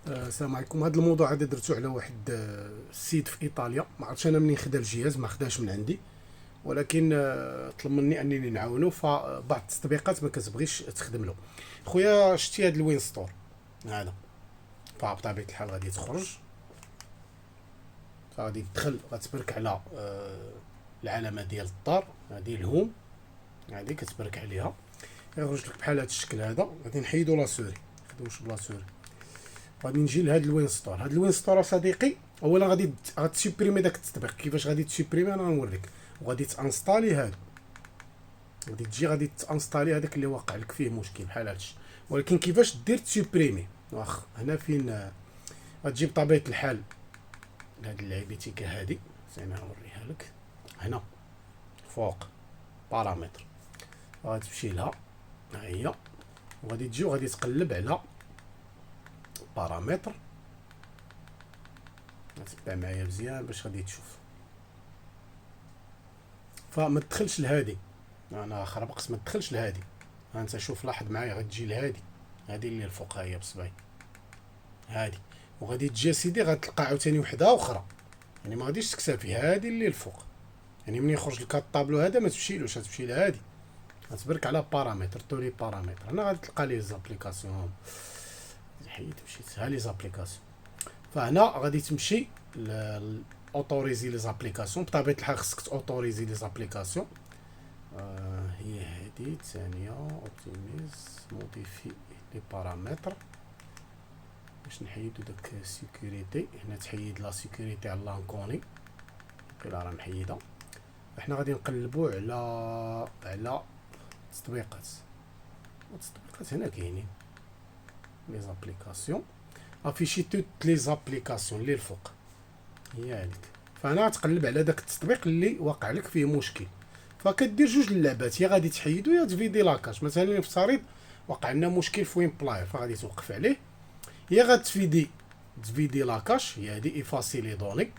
السلام عليكم. هذا الموضوع هذا درتو على واحد السيد في ايطاليا. ما عرفتش انا منين خدا الجهاز، ما خداش من عندي، ولكن طلب مني انني نعاونو. فبعض التطبيقات ما كتبغيش تخدم له. خويا شتي هذا الوين ستور هذا، فبطبيعه الحال غادي تخرج، فغادي تدخل، غتبرك على العلامه ديال الدار، هذه الهوم، هذه كتبرك عليها، يخرج لك بحال هذا الشكل هذا. غادي نحيدو لا سوري، نخدموش بلا سوري. غادي نجي لهاد الوين ستور. هاد الوين ستور صديقي، اولا غادي غتسوبريمي داك التطبيق. كيفاش غادي تسوبريمي انا نوريك. وغادي تانستالي هادو، غادي تجي غادي تانستالي هذاك اللي واقع لك فيه مشكل بحال هادشي. ولكن كيفاش دير تسوبريمي؟ واخ هنا فين غتجي بطبيعه الحال هاد اللعيبيتيكا هادي، زعما نوريها لك هنا فوق بارامتر، غتمشي لها ها هي، وغادي تجي وغادي تقلب على بارامتر. تبع معايا مزيان باش غادي تشوف. فما تدخلش لهادي، انا خربقت، ما تدخلش لهادي. ها انت شوف، لاحظ معايا، غتجي لهادي، هادي اللي الفوق، ها هي بصبعي هادي، وغادي تجي سيدي غتلقى عاوتاني وحده اخرى، يعني ما غاديش تكتفي، هادي اللي الفوق. يعني ملي يخرج لك الطابلو هذا ما تمشيلوش، غتمشي لهادي، غتبرك على بارامتر، تولي بارامتر. هنا غادي تلقى لي زابليكاسيون، حيت مشيت ها لي زابليكاسيون. فهنا غادي تمشي اوتوريزي لي زابليكاسيون. بطبيعه الحال خصك اوتوريزي لي زابليكاسيون. هي هذه الثانيه، اوبتيميز موديفي لي بارامتر باش نحيدو داك سيكوريتي. هنا تحيد لا سيكوريتي على لانكوني، قيلا راه محيده. احنا غادي نقلبو على التطبيقات. التطبيقات هنا كاينين لي زابليكاسيون، افيشي توت لي زابليكاسيون اللي الفوق، هي هذيك. فانا غتقلب على داك التطبيق اللي واقع لك فيه مشكل. فكدير جوج اللعبات، يا غادي تحيدو يا تفيدي لاكاش. مثلا نفترض وقع لنا مشكل في وين بلاير، فغادي توقف عليه، يا غتفيدي لاكاش، هي هادي ايفاسي لي دوني،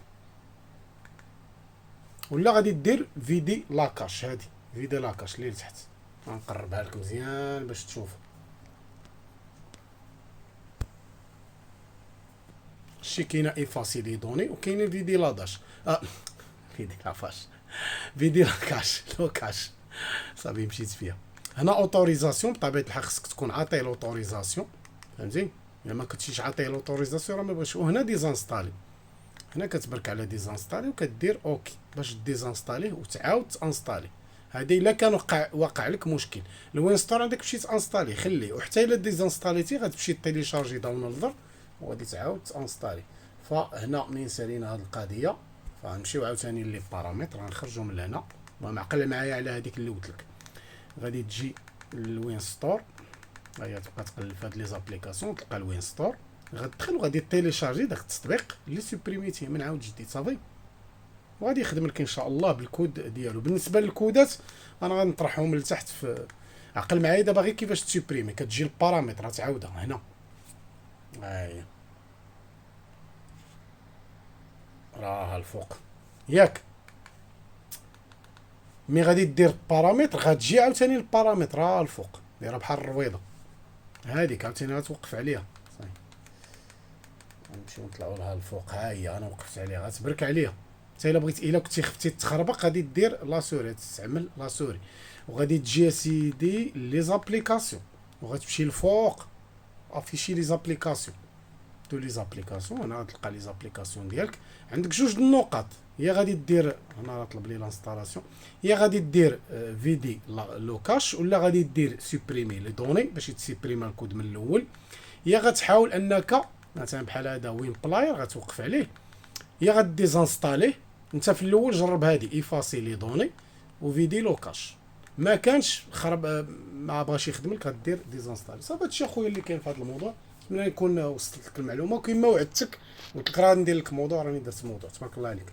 ولا غادي دير فيدي لاكاش، هادي فيدي لاكاش اللي لتحت. غنقربها لك مزيان باش تشوفوا. شي كاينه ايفاسي لي دوني، وكاينه فيدي لاداش، فيدي لافاش، فيدي لاكاش، لوكاش، صافي مشيت فيها. هنا اوتوريزاسيون، بطبيعه الحال خصك تكون عاطيه لوتوريزاسيون، فهمتي؟ الا ما كنتيش عاطيه لوتوريزاسيون راه ما بغاش. وهنا ديزانستالي، هنا كتبرك على ديزانستالي وكدير اوكي باش ديزانستاليه وتعاود تانستالي. هادي الا كان واقع لك مشكل. الوين ستور عندك تمشي تانستالي خليه، وحتى الا ديزانستاليتي غتمشي تيليشارجي داونلودر وغادي تعاود تانستالي. فهنا منين سالينا هاد القضيه، فغنمشيو عاوتاني لي بارامتر، غنخرجو من هنا. المهم عقل معايا على هذيك اللي قلت لك. غادي تجي للوين ستور، هيا تبقى تقلب في هاد لي زابليكاسيون، تلقى الوين ستور، غتدخل وغادي تيليشارجي داك التطبيق اللي سوبريميتيه من عاود جديد، صافي. وغادي يخدم لك ان شاء الله بالكود ديالو. بالنسبه للكودات انا غنطرحهم لتحت. في عقل معايا دابا غير كيفاش تسوبريمي. كتجي البارامتر، غتعاودها هنا، هاهي راها الفوق ياك. مي غادي دير بارامتر، غتجي عاوتاني البارامتر راه الفوق، دايره بحال الرويضه هذيك، عاوتاني غتوقف عليها. صافي غنمشيو نطلعوا لها الفوق، ها هي انا وقفت عليها، غتبرك عليها. حتى الا بغيت، الا كنتي خفتي تخربق غادي دير لا سوري، تستعمل لا سوري، وغادي تجي سيدي لي زابليكاسيون، وغتمشي الفوق افيشي لي زابليكاسيون، تو لي زابليكاسيون. هنا غتلقى لي زابليكاسيون ديالك. عندك جوج د النقط، يا غادي دير، هنا طلب لي لانستالاسيون، يا غادي دير فيدي لوكاش، ولا غادي دير سوبريمي لي دوني باش تسيبريمي الكود من الاول، يا غتحاول انك مثلا بحال هذا وين بلاير غتوقف عليه، يا غديزانستاليه. انت في الاول جرب هذه ايفاسي لي دوني وفيدي لوكاش، ما كانش خرب، ما بغاش يخدم لك، غدير ديزانستالي. صافي هادشي اخويا اللي كاين في هذا الموضوع. نتمنى نكون وصلت لك المعلومه. وكما وعدتك قلت لك راه ندير لك موضوع، راني درت موضوع. تبارك الله عليك.